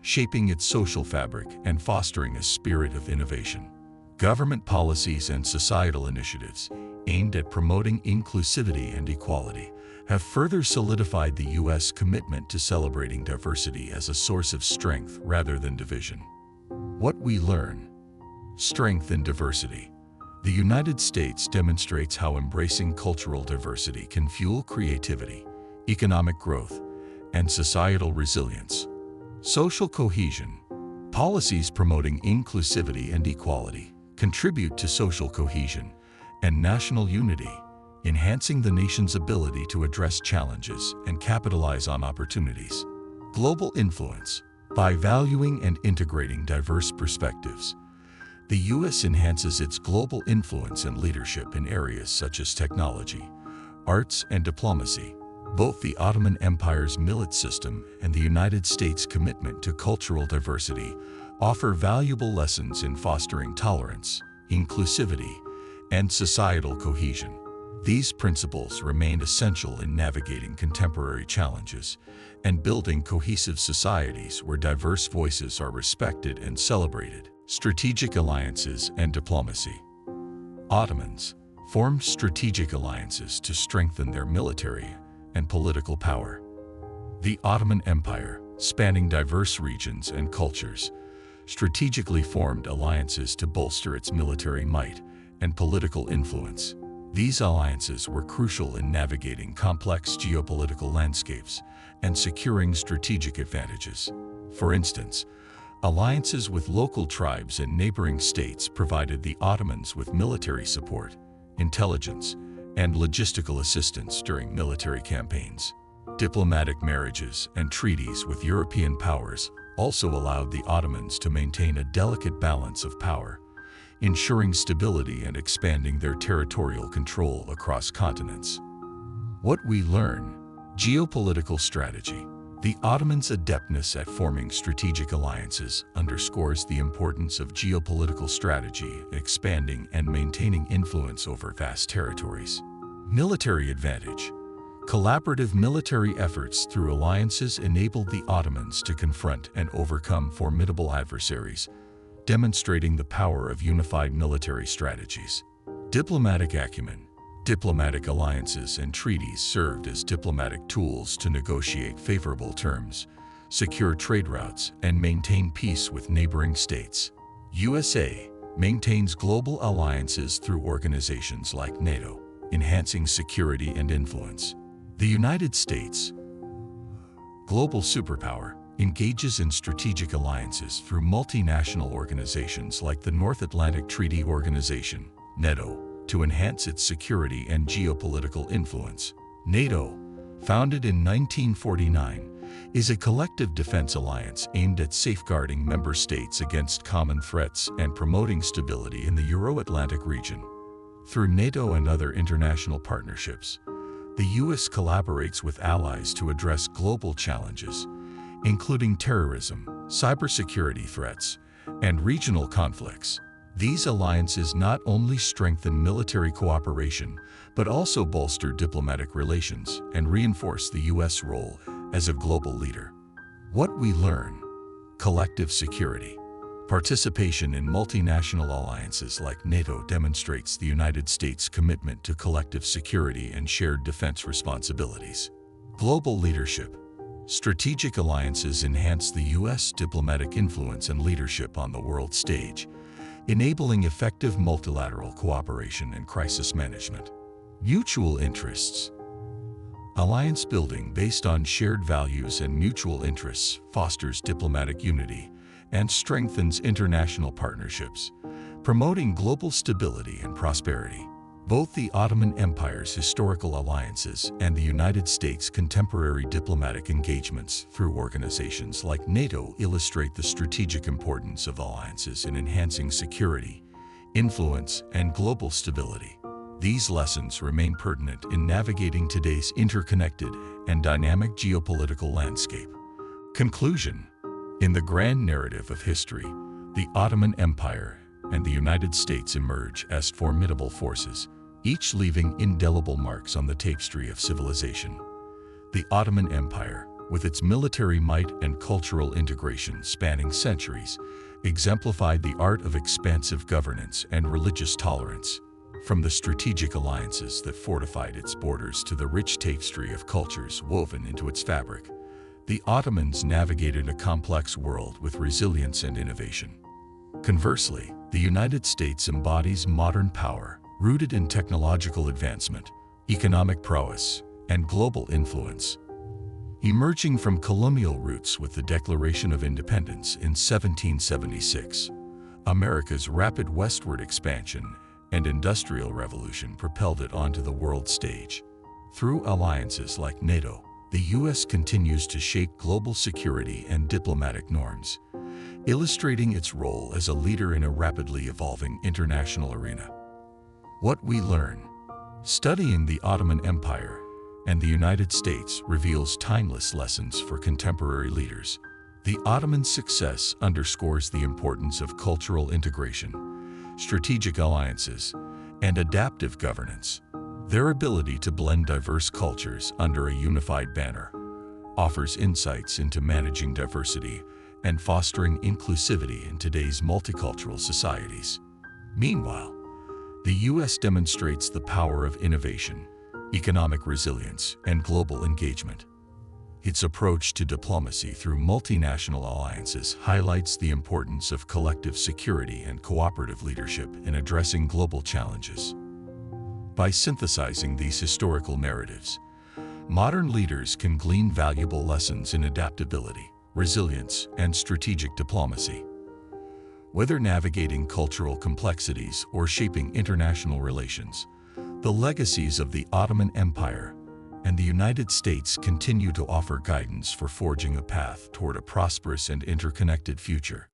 shaping its social fabric and fostering a spirit of innovation. Government policies and societal initiatives aimed at promoting inclusivity and equality have further solidified the U.S. commitment to celebrating diversity as a source of strength rather than division. What we learn: strength in diversity. The United States demonstrates how embracing cultural diversity can fuel creativity, economic growth, and societal resilience. Social cohesion. Policies promoting inclusivity and equality contribute to social cohesion and national unity, enhancing the nation's ability to address challenges and capitalize on opportunities. Global influence. By valuing and integrating diverse perspectives, the U.S. enhances its global influence and leadership in areas such as technology, arts, and diplomacy. Both the Ottoman Empire's millet system and the United States' commitment to cultural diversity offer valuable lessons in fostering tolerance, inclusivity, and societal cohesion. These principles remain essential in navigating contemporary challenges and building cohesive societies where diverse voices are respected and celebrated. Strategic alliances and diplomacy. Ottomans formed strategic alliances to strengthen their military and political power. The Ottoman Empire, spanning diverse regions and cultures, strategically formed alliances to bolster its military might and political influence. These alliances were crucial in navigating complex geopolitical landscapes and securing strategic advantages. For instance, alliances with local tribes and neighboring states provided the Ottomans with military support, intelligence, and logistical assistance during military campaigns. Diplomatic marriages and treaties with European powers also allowed the Ottomans to maintain a delicate balance of power, ensuring stability and expanding their territorial control across continents. What we learn: geopolitical strategy. The Ottomans' adeptness at forming strategic alliances underscores the importance of geopolitical strategy, expanding and maintaining influence over vast territories. Military advantage. Collaborative military efforts through alliances enabled the Ottomans to confront and overcome formidable adversaries, demonstrating the power of unified military strategies. Diplomatic acumen. Diplomatic alliances and treaties served as diplomatic tools to negotiate favorable terms, secure trade routes, and maintain peace with neighboring states. USA maintains global alliances through organizations like NATO, enhancing security and influence. The United States, global superpower, engages in strategic alliances through multinational organizations like the North Atlantic Treaty Organization, NATO, to enhance its security and geopolitical influence. NATO, founded in 1949, is a collective defense alliance aimed at safeguarding member states against common threats and promoting stability in the Euro-Atlantic region. Through NATO and other international partnerships, the U.S. collaborates with allies to address global challenges, including terrorism, cybersecurity threats, and regional conflicts. These alliances not only strengthen military cooperation, but also bolster diplomatic relations and reinforce the U.S. role as a global leader. What we learn: collective security. Participation in multinational alliances like NATO demonstrates the United States' commitment to collective security and shared defense responsibilities. Global leadership. Strategic alliances enhance the U.S. diplomatic influence and leadership on the world stage, enabling effective multilateral cooperation and crisis management. Mutual interests. Alliance building based on shared values and mutual interests fosters diplomatic unity and strengthens international partnerships, promoting global stability and prosperity. Both the Ottoman Empire's historical alliances and the United States' contemporary diplomatic engagements through organizations like NATO illustrate the strategic importance of alliances in enhancing security, influence, and global stability. These lessons remain pertinent in navigating today's interconnected and dynamic geopolitical landscape. Conclusion: in the grand narrative of history, the Ottoman Empire and the United States emerge as formidable forces, each leaving indelible marks on the tapestry of civilization. The Ottoman Empire, with its military might and cultural integration spanning centuries, exemplified the art of expansive governance and religious tolerance. From the strategic alliances that fortified its borders to the rich tapestry of cultures woven into its fabric, the Ottomans navigated a complex world with resilience and innovation. Conversely, the United States embodies modern power, rooted in technological advancement, economic prowess, and global influence. Emerging from colonial roots with the Declaration of Independence in 1776, America's rapid westward expansion and industrial revolution propelled it onto the world stage. Through alliances like NATO, the U.S. continues to shape global security and diplomatic norms, illustrating its role as a leader in a rapidly evolving international arena. What we learn: studying the Ottoman Empire and the United States reveals timeless lessons for contemporary leaders. The Ottoman success underscores the importance of cultural integration, strategic alliances, and adaptive governance. Their ability to blend diverse cultures under a unified banner offers insights into managing diversity and fostering inclusivity in today's multicultural societies. Meanwhile, the U.S. demonstrates the power of innovation, economic resilience, and global engagement. Its approach to diplomacy through multinational alliances highlights the importance of collective security and cooperative leadership in addressing global challenges. By synthesizing these historical narratives, modern leaders can glean valuable lessons in adaptability, resilience, and strategic diplomacy. Whether navigating cultural complexities or shaping international relations, the legacies of the Ottoman Empire and the United States continue to offer guidance for forging a path toward a prosperous and interconnected future.